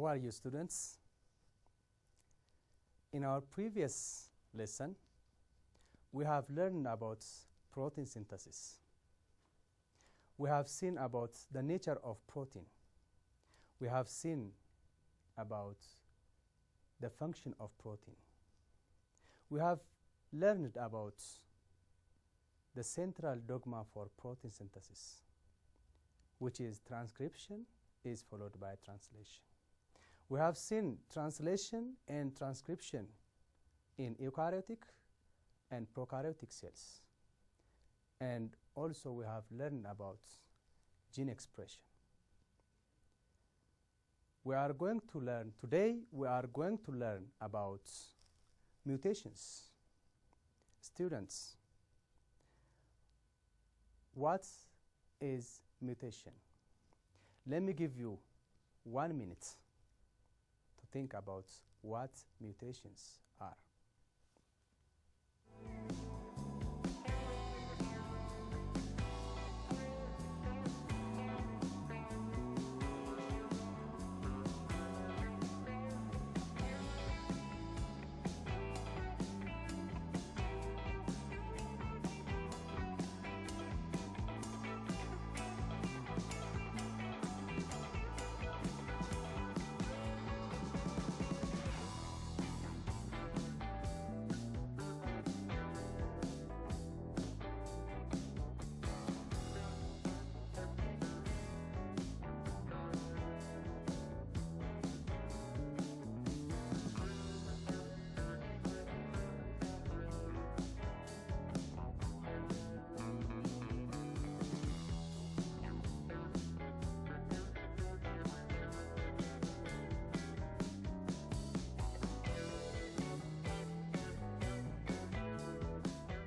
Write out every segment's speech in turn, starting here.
are you, students? In our previous lesson, we have learned about protein synthesis. We have seen about the nature of protein. We have seen about the function of protein. We have learned about the central dogma for protein synthesis, which is transcription is followed by translation. We have seen translation and transcription in eukaryotic and prokaryotic cells. And also we have learned about gene expression. Today we are going to learn about mutations. Students, what is mutation? Let me give you 1 minute to think about what mutations are.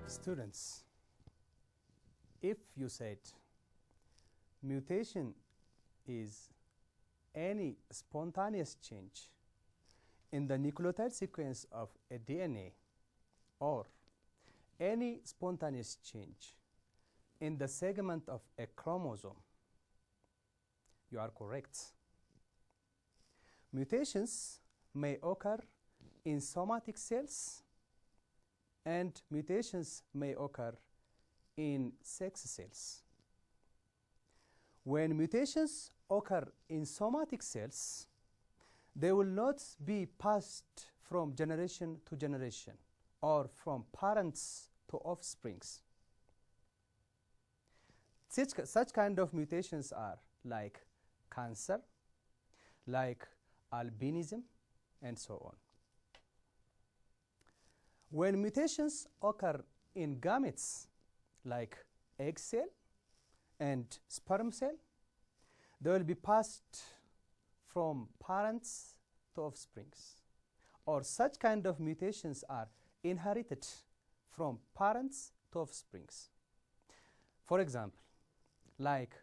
Students, if you said mutation is any spontaneous change in the nucleotide sequence of a DNA or any spontaneous change in the segment of a chromosome, you are correct. Mutations may occur in somatic cells, and mutations may occur in sex cells. When mutations occur in somatic cells, they will not be passed from generation to generation or from parents to offsprings. Such kind of mutations are like cancer, like albinism, and so on. When mutations occur in gametes, like egg cell and sperm cell, they will be passed from parents to offsprings. Or such kind of mutations are inherited from parents to offsprings. For example, like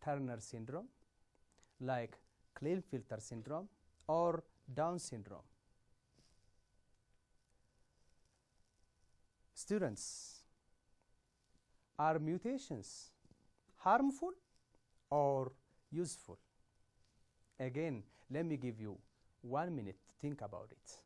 Turner syndrome, like Klinefelter syndrome, or Down syndrome. Students, are mutations harmful or useful? Again, let me give you 1 minute to think about it.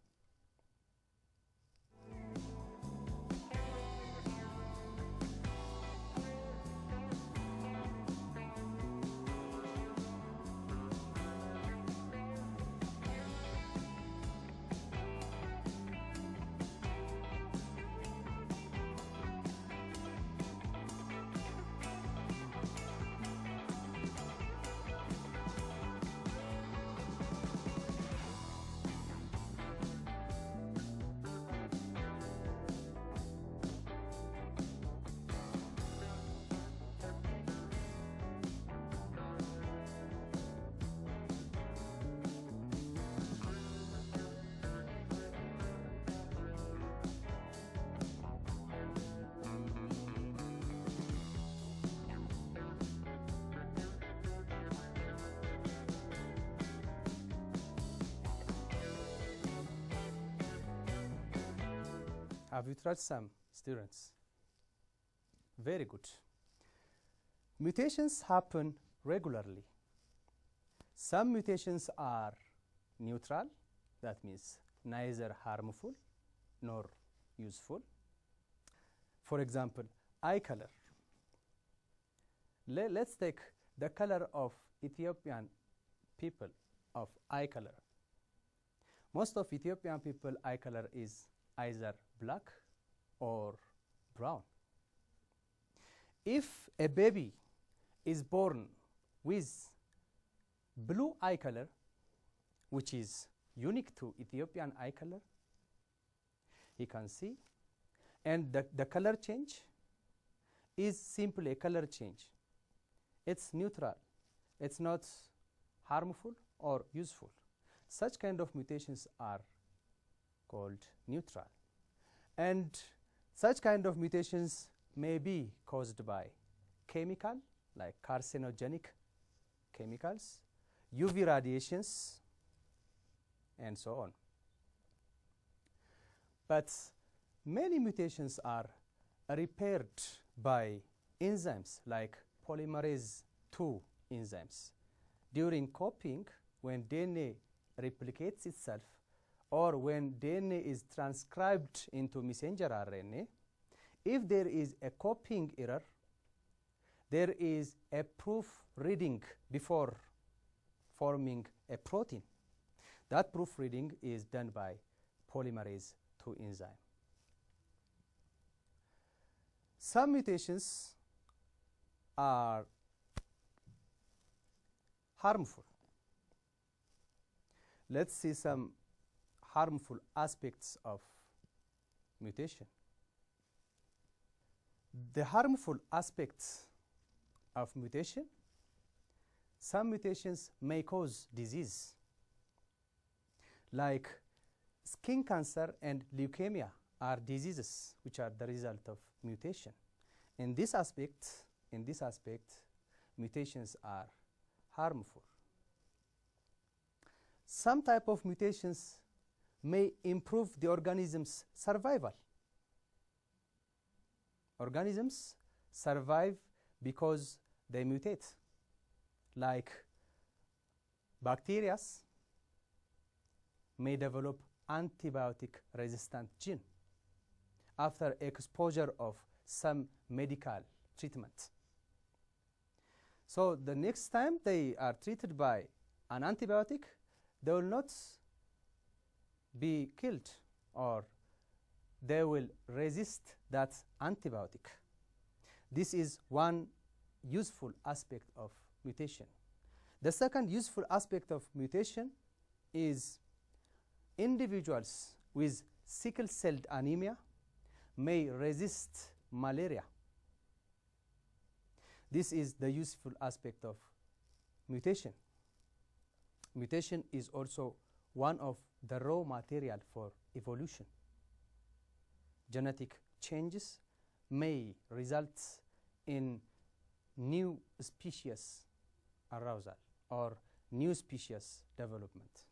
Have you tried some, students? Very good. Mutations happen regularly. Some mutations are neutral, that means neither harmful nor useful. For example, eye color. Let's take the color of Ethiopian people of eye color. Most of Ethiopian people eye color is either black or brown. If a baby is born with blue eye color, which is unique to Ethiopian eye color, he can see, and the color change is simply a color change. It's neutral. It's not harmful or useful. Such kind of mutations are called neutral. And such kind of mutations may be caused by chemical, like carcinogenic chemicals, UV radiations, and so on. But many mutations are repaired by enzymes like polymerase II enzymes. During copying, when DNA replicates itself, or when DNA is transcribed into messenger RNA, if there is a copying error, there is a proof reading before forming a protein. That proofreading is done by polymerase II enzyme. Some mutations are harmful. Let's see some harmful aspects of mutation. The harmful aspects of mutation: some mutations may cause disease, like skin cancer and leukemia are diseases which are the result of mutation. In this aspect, mutations are harmful. Some type of mutations may improve the organism's survival. Organisms survive because they mutate, like bacteria may develop antibiotic-resistant gene after exposure of some medical treatment. So the next time they are treated by an antibiotic, they will not be killed, or they will resist that antibiotic. This is one useful aspect of mutation. The second useful aspect of mutation is individuals with sickle cell anemia may resist malaria. This is the useful aspect of mutation. Mutation is also one of the raw material for evolution. Genetic changes may result in new species arousal or new species development.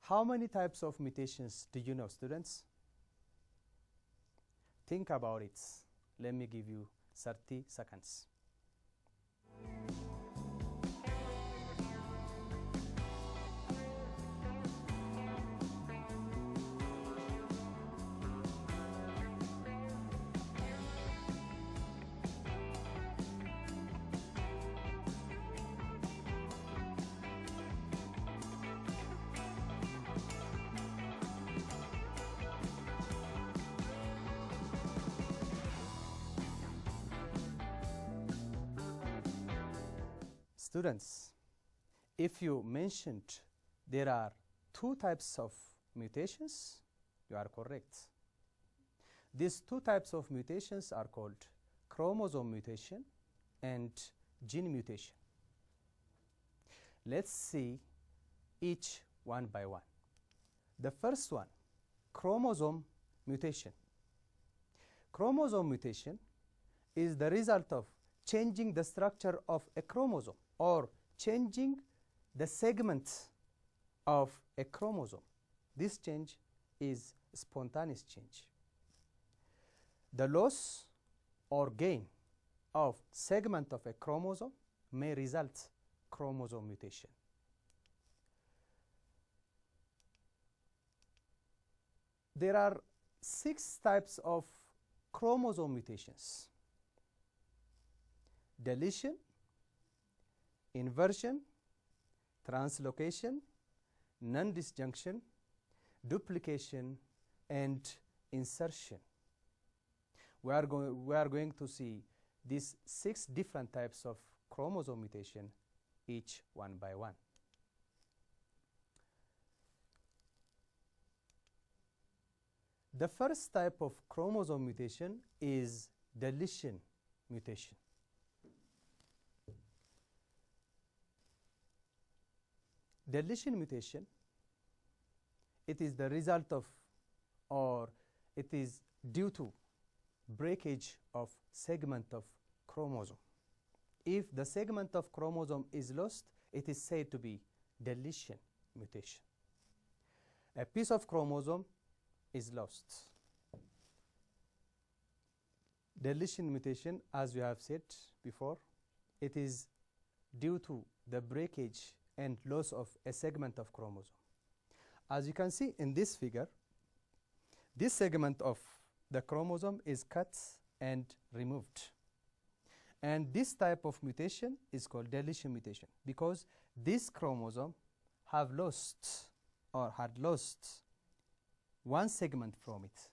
How many types of mutations do you know, students? Think about it. Let me give you 30 seconds. Students, if you mentioned there are 2 types of mutations, you are correct. These 2 types of mutations are called chromosome mutation and gene mutation. Let's see each one by one. The first one, chromosome mutation. Chromosome mutation is the result of changing the structure of a chromosome, or changing the segment of a chromosome. This change is spontaneous change. The loss or gain of segment of a chromosome may result chromosome mutation. There are 6 types of chromosome mutations: deletion, inversion, translocation, nondisjunction, duplication, and insertion. We are going to see these 6 different types of chromosome mutation, each one by one. The first type of chromosome mutation is deletion mutation. Deletion mutation, it is the result of, or it is due to, breakage of segment of chromosome. If the segment of chromosome is lost, it is said to be deletion mutation. A piece of chromosome is lost. Deletion mutation, as we have said before, it is due to the breakage and loss of a segment of chromosome. As you can see in this figure, this segment of the chromosome is cut and removed. And this type of mutation is called deletion mutation because this chromosome have lost or had lost one segment from it.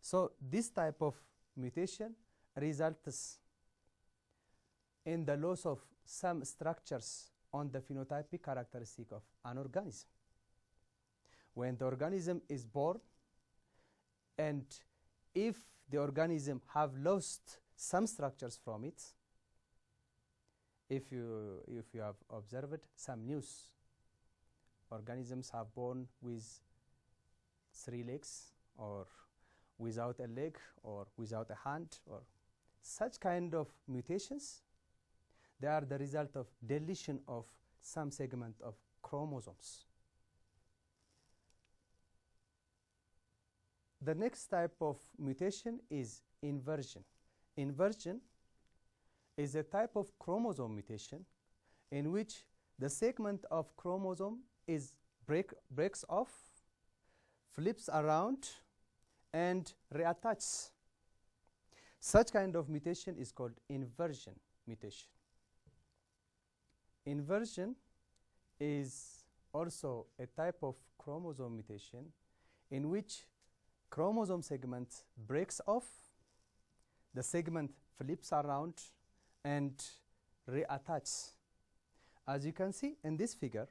So this type of mutation results in the loss of some structures on the phenotypic characteristic of an organism. When the organism is born, and if the organism have lost some structures from it, if you have observed some news, organisms have born with 3 legs, or without a leg, or without a hand, or such kind of mutations, they are the result of deletion of some segment of chromosomes. The next type of mutation is inversion. Inversion is a type of chromosome mutation in which the segment of chromosome is breaks off, flips around, and reattaches. Such kind of mutation is called inversion mutation. Inversion is also a type of chromosome mutation in which chromosome segment breaks off, the segment flips around, and reattaches. As you can see in this figure,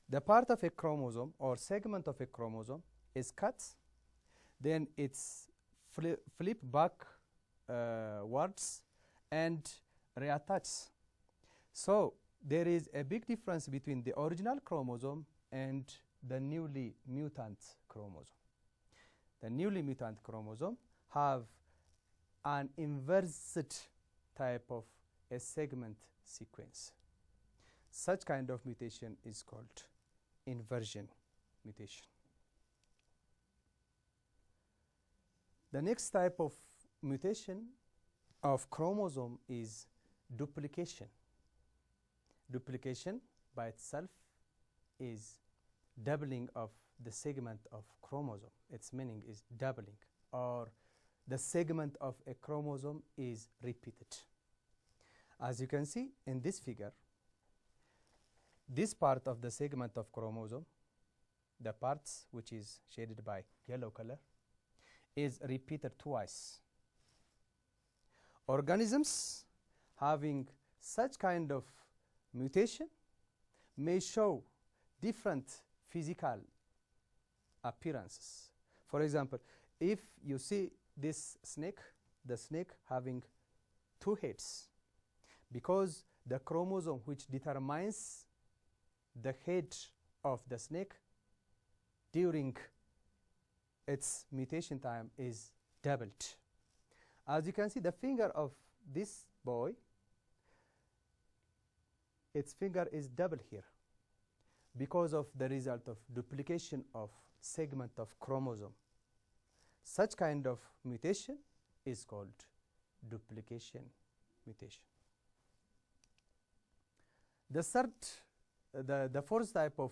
the part of a chromosome or segment of a chromosome is cut, then it's flip backwards and reattaches. So there is a big difference between the original chromosome and the newly mutant chromosome. The newly mutant chromosome have an inverted type of a segment sequence. Such kind of mutation is called inversion mutation. The next type of mutation of chromosome is duplication. Duplication by itself is doubling of the segment of chromosome. Its meaning is doubling, or the segment of a chromosome is repeated. As you can see in this figure, this part of the segment of chromosome, the parts which is shaded by yellow color, is repeated twice. Organisms having such kind of mutation may show different physical appearances. For example, if you see this snake, the snake having 2 heads, because the chromosome which determines the head of the snake during its mutation time is doubled. As you can see, the finger of this boy, its finger is double here because of the result of duplication of segment of chromosome. Such kind of mutation is called duplication mutation. The fourth type of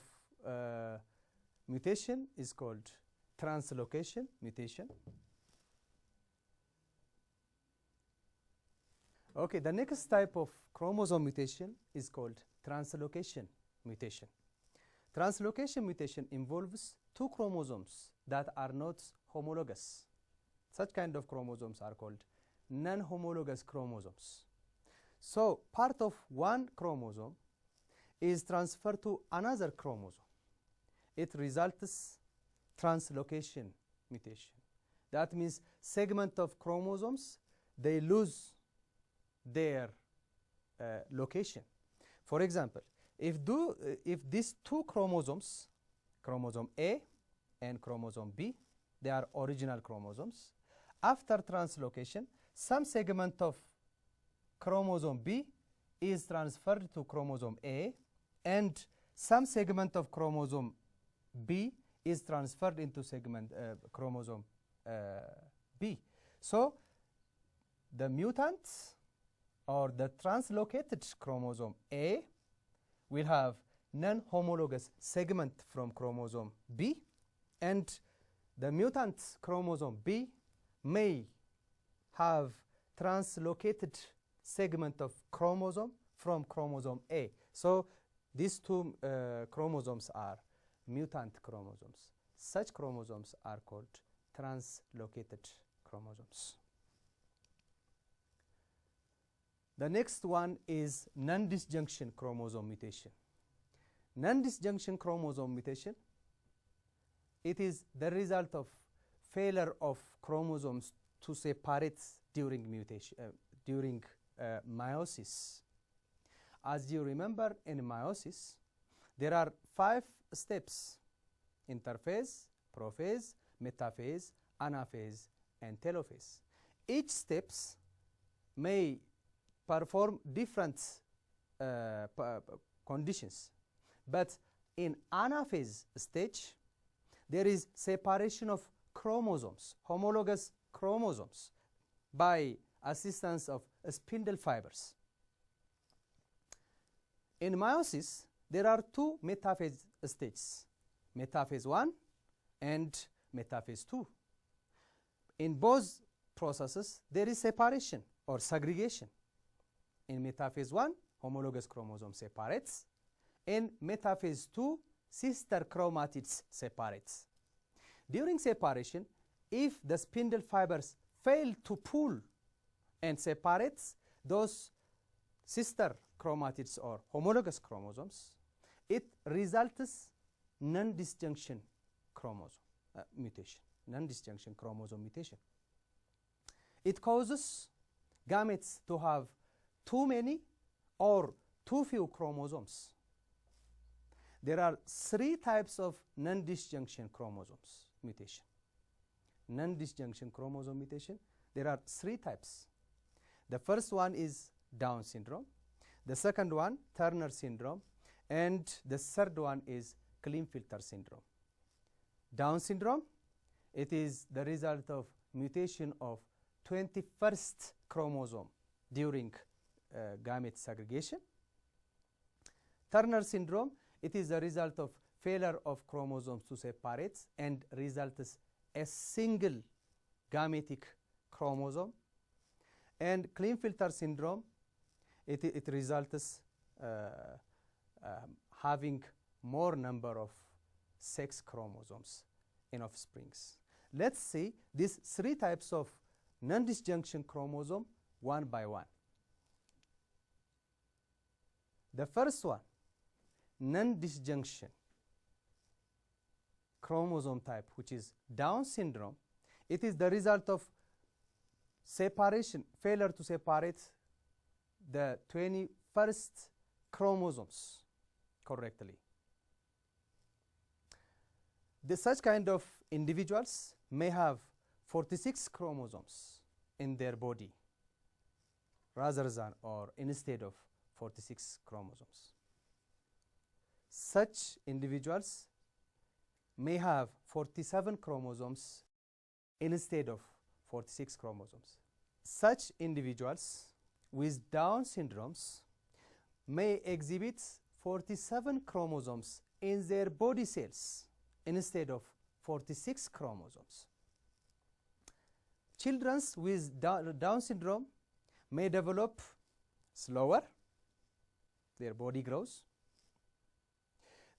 mutation is called translocation mutation. Okay, the next type of chromosome mutation is called translocation mutation. Translocation mutation involves two chromosomes that are not homologous. Such kind of chromosomes are called non-homologous chromosomes. So part of one chromosome is transferred to another chromosome. It results translocation mutation. That means segment of chromosomes, they lose their location. For example, if these two chromosomes, chromosome A and chromosome B, they are original chromosomes, after translocation, some segment of chromosome B is transferred to chromosome A, and some segment of chromosome B is transferred into segment chromosome B. So the mutant or the translocated chromosome A will have non-homologous segment from chromosome B, and the mutant chromosome B may have translocated segment of chromosome from chromosome A. So these two chromosomes are mutant chromosomes. Such chromosomes are called translocated chromosomes. The next one is non-disjunction chromosome mutation. Non-disjunction chromosome mutation, it is the result of failure of chromosomes to separate during mutation, during meiosis. As you remember, in meiosis, there are 5 steps: interphase, prophase, metaphase, anaphase, and telophase. Each steps may perform different conditions. But in anaphase stage, there is separation of chromosomes, homologous chromosomes, by assistance of spindle fibers. In meiosis, there are 2 metaphase stages, metaphase 1 and metaphase 2. In both processes, there is separation or segregation. In metaphase 1, homologous chromosome separates. In metaphase 2, sister chromatids separates. During separation, if the spindle fibers fail to pull and separates those sister chromatids or homologous chromosomes, it results non-disjunction chromosome mutation, non-disjunction chromosome mutation. It causes gametes to have too many or too few chromosomes. There are 3 types of non-disjunction chromosomes mutation. Non-disjunction chromosome mutation, there are 3 types. The first one is Down syndrome. The second one, Turner syndrome. And the third one is Klinefelter syndrome. Down syndrome, it is the result of mutation of 21st chromosome during gamete segregation. Turner syndrome, it is the result of failure of chromosomes to separate and results a single gametic chromosome. And Klinefelter syndrome, it results having more number of sex chromosomes in offsprings. Let's see these 3 types of non-disjunction chromosome one by one. The first one, non-disjunction chromosome type, which is Down syndrome, it is the result of separation, failure to separate the 21st chromosomes correctly. Such kind of individuals may have 46 chromosomes in their body rather than or instead of 46 chromosomes. Such individuals may have 47 chromosomes instead of 46 chromosomes. Such individuals with Down syndromes may exhibit 47 chromosomes in their body cells instead of 46 chromosomes. Children with Down syndrome may develop slower, their body grows.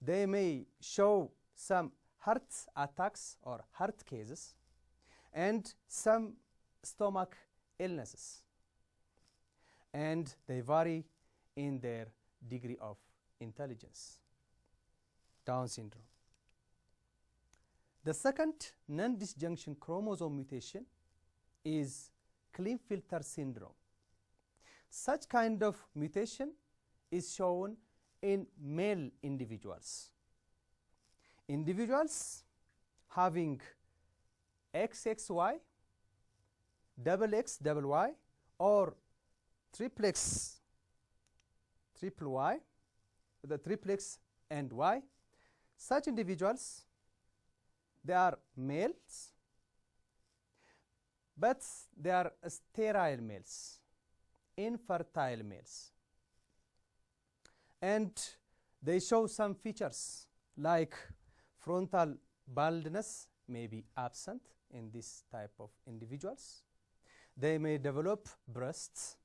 They may show some heart attacks or heart cases and some stomach illnesses. And they vary in their degree of intelligence. Down syndrome. The second non-disjunction chromosome mutation is Klinefelter syndrome. Such kind of mutation is shown in male individuals. Individuals having XXY, XXY, or triplex Y, the triplex and Y, such individuals, they are males, but they are sterile males, infertile males. And they show some features like frontal baldness may be absent in this type of individuals. They may develop breasts.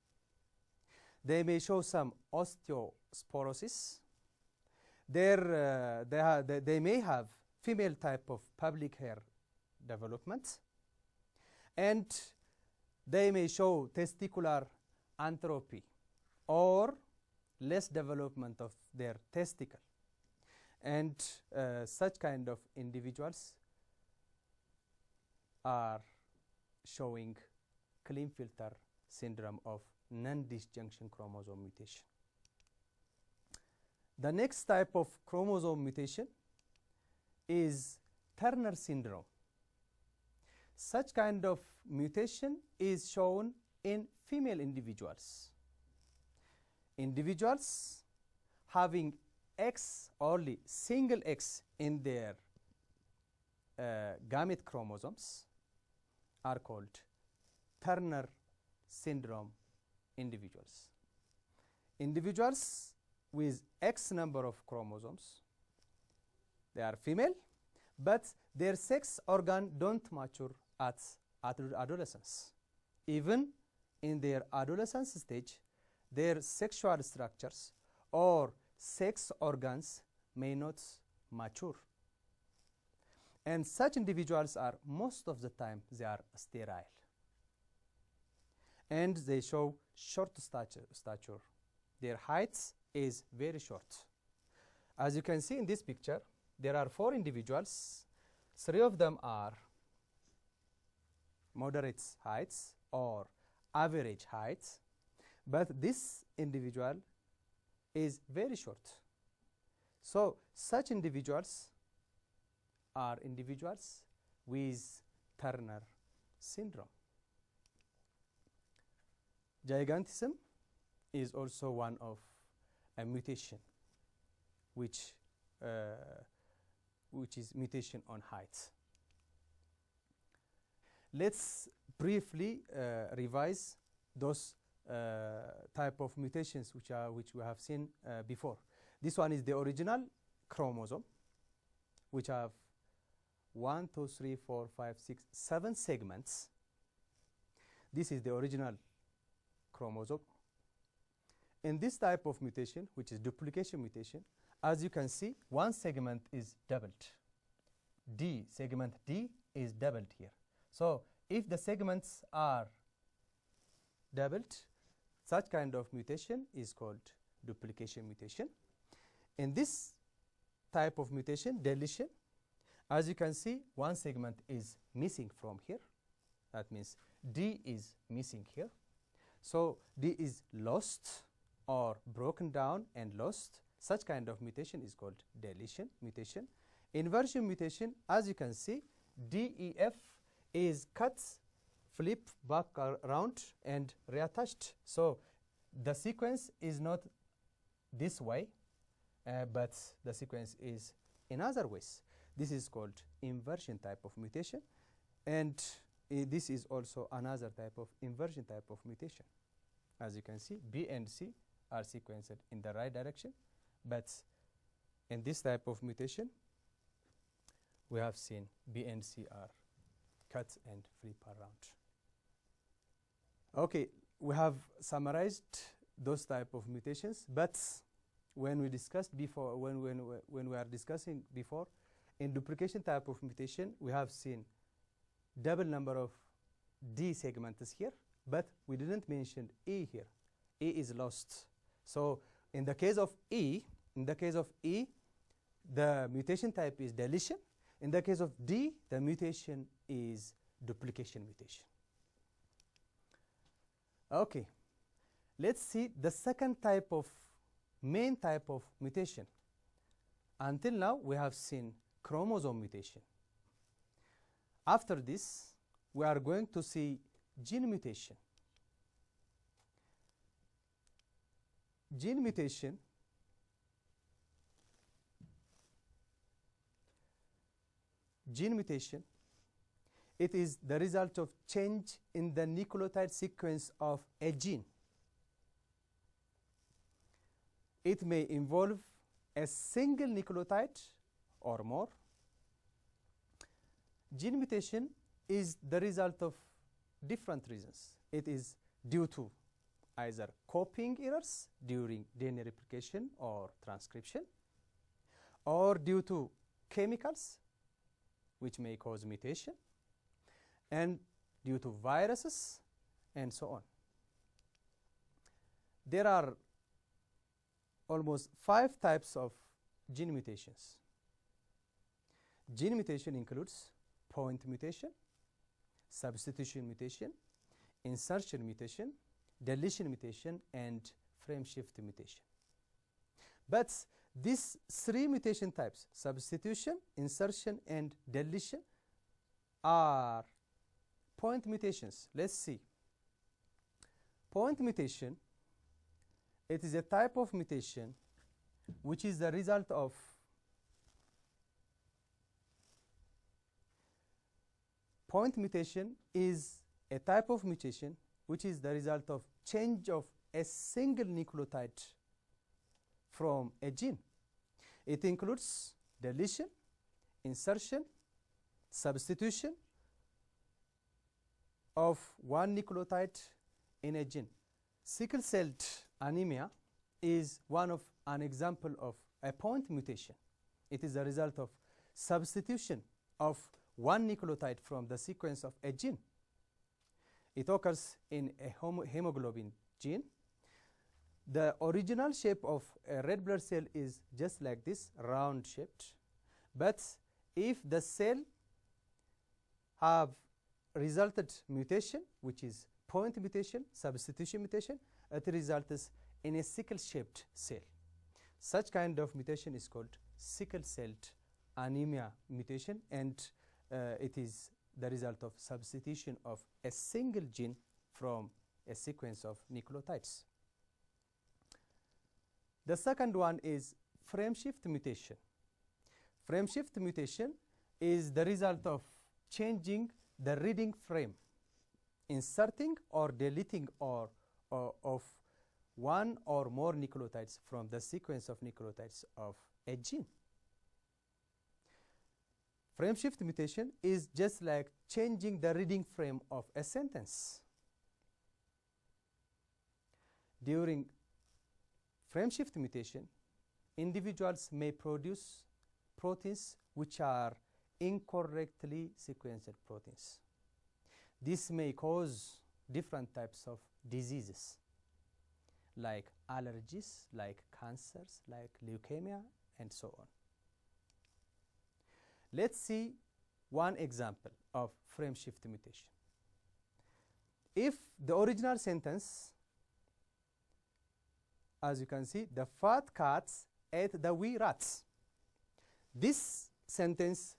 They may show some osteosporosis. They may have female type of pubic hair development. And they may show testicular atrophy or less development of their testicle. And such kind of individuals are showing Klinefelter syndrome of non-disjunction chromosome mutation. The next type of chromosome mutation is Turner syndrome. Such kind of mutation is shown in female individuals. Individuals having X, only single X in their gamete chromosomes are called Turner syndrome individuals. Individuals with X number of chromosomes, they are female, but their sex organ don't mature at adolescence. Even in their adolescence stage, their sexual structures or sex organs may not mature. And such individuals are, most of the time, they are sterile. And they show short stature. Their height is very short. As you can see in this picture, there are 4 individuals. 3 of them are moderate heights or average heights, but this individual is very short. So such individuals are individuals with Turner syndrome. Gigantism is also one of a mutation, which is mutation on height. Let's briefly revise those type of mutations which we have seen before. This one is the original chromosome, which have 1, 2, 3, 4, 5, 6, 7 segments. This is the original chromosome. In this type of mutation, which is duplication mutation, as you can see, one segment is doubled. Segment D is doubled here. So if the segments are doubled, such kind of mutation is called duplication mutation. In this type of mutation, deletion, as you can see, one segment is missing from here. That means D is missing here. So D is lost or broken down and lost. Such kind of mutation is called deletion mutation. Inversion mutation, as you can see, DEF is cut, flip back around and reattached. So the sequence is not this way, but the sequence is in other ways. This is called inversion type of mutation, and this is also another type of inversion type of mutation. As you can see, B and C are sequenced in the right direction, But in this type of mutation, we have seen B and C are cut and free per round. Okay, we have summarized those type of mutations, but when we discussed before, when we are discussing before, in duplication type of mutation, we have seen double number of D segments here, but we didn't mention E here. E is lost. So in the case of E, the mutation type is deletion. In the case of D, the mutation is duplication mutation. Okay, let's see the second type of, main type of mutation. Until now, we have seen chromosome mutation. After this, we are going to see gene mutation. Gene mutation it is the result of change in the nucleotide sequence of a gene. It may involve a single nucleotide or more. Gene mutation is the result of different reasons. It is due to either copying errors during DNA replication or transcription, or due to chemicals which may cause mutation, and due to viruses, and so on. There are almost 5 types of gene mutations. Gene mutation includes point mutation, substitution mutation, insertion mutation, deletion mutation, and frameshift mutation. But these 3 mutation types, substitution, insertion, and deletion, are point mutations. Let's see. Point mutation, it is a type of mutation which is the result of point mutation is a type of mutation which is the result of change of a single nucleotide from a gene. It includes deletion, insertion, substitution of one nucleotide in a gene. Sickle cell anemia is an example of a point mutation. It is a result of substitution of one nucleotide from the sequence of a gene. It occurs in a hemoglobin gene. The original shape of a red blood cell is just like this, round shaped. But if the cell have resulted mutation, which is point mutation, substitution mutation, it results in a sickle-shaped cell. Such kind of mutation is called sickle cell anemia mutation, and it is the result of substitution of a single gene from a sequence of nucleotides. The second one is frameshift mutation. Frameshift mutation is the result of changing the reading frame, inserting or deleting of one or more nucleotides from the sequence of nucleotides of a gene. Frameshift mutation is just like changing the reading frame of a sentence. During frameshift mutation, individuals may produce proteins which are incorrectly sequenced proteins. This may cause different types of diseases, like allergies, like cancers, like leukemia, and so on. Let's see one example of frameshift mutation. If the original sentence, as you can see, the fat cats ate the wee rats. This sentence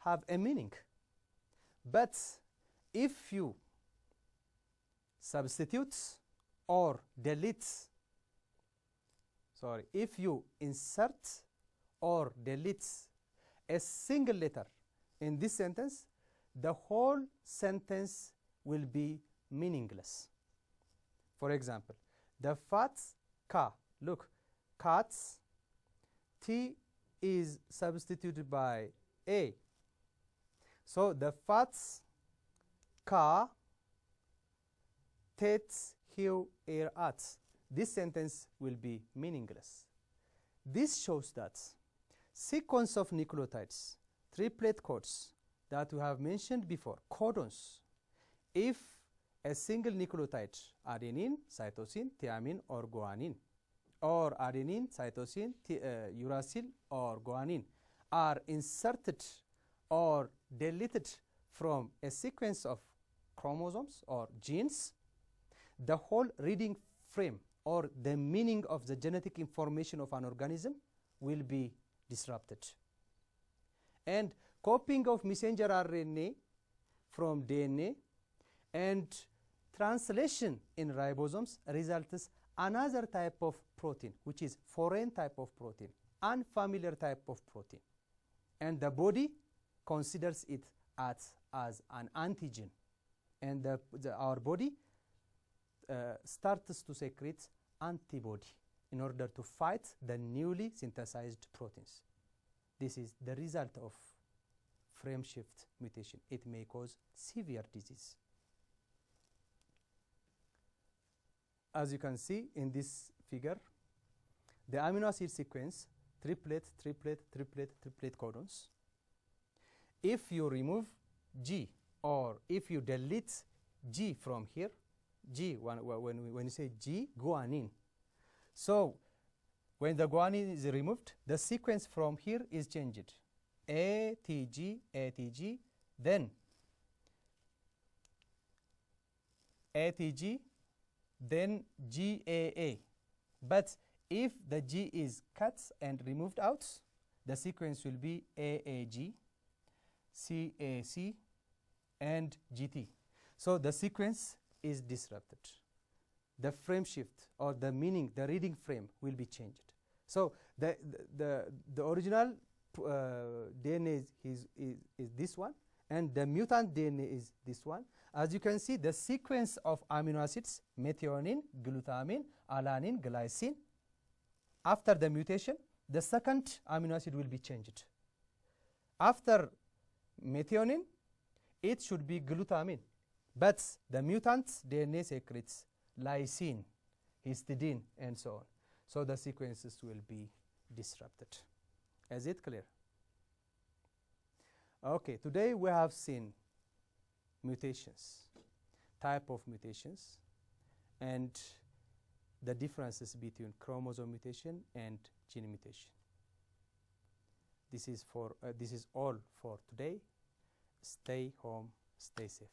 have a meaning. But if you substitute or delete, if you insert or delete a single letter in this sentence, the whole sentence will be meaningless. For example, the fat cat, look, cats T is substituted by A. So the facts ka tet here at. This sentence will be meaningless. This shows that sequence of nucleotides, triplet codes that we have mentioned before, codons, if a single nucleotide, adenine, cytosine, thymine, or guanine, or adenine, cytosine, uracil, or guanine, are inserted or deleted from a sequence of chromosomes or genes, the whole reading frame or the meaning of the genetic information of an organism will be disrupted. And copying of messenger RNA from DNA and translation in ribosomes results another type of protein, which is foreign type of protein, unfamiliar type of protein. And the body considers it as an antigen. And our body starts to secrete antibody in order to fight the newly synthesized proteins. This is the result of frameshift mutation. It may cause severe disease. As you can see in this figure, the amino acid sequence, triplet, triplet, triplet, triplet codons. If you remove G, or if you delete G from here, G, when you say G, guanine. So when the guanine is removed, the sequence from here is changed. ATG, ATG, then ATG, then GAA. But if the G is cut and removed out, the sequence will be AAG, CAC, and GT. So the sequence is disrupted. The frame shift or the meaning, the reading frame will be changed. So the original DNA is this one, and the mutant DNA is this one. As you can see, the sequence of amino acids, methionine, glutamine, alanine, glycine, after the mutation, the second amino acid will be changed. After methionine, it should be glutamine. But the mutant DNA secretes lysine, histidine, and so on. So the sequences will be disrupted. Is it clear? Okay, today we have seen mutations, type of mutations, and the differences between chromosome mutation and gene mutation. This is all for today. Stay home, stay safe.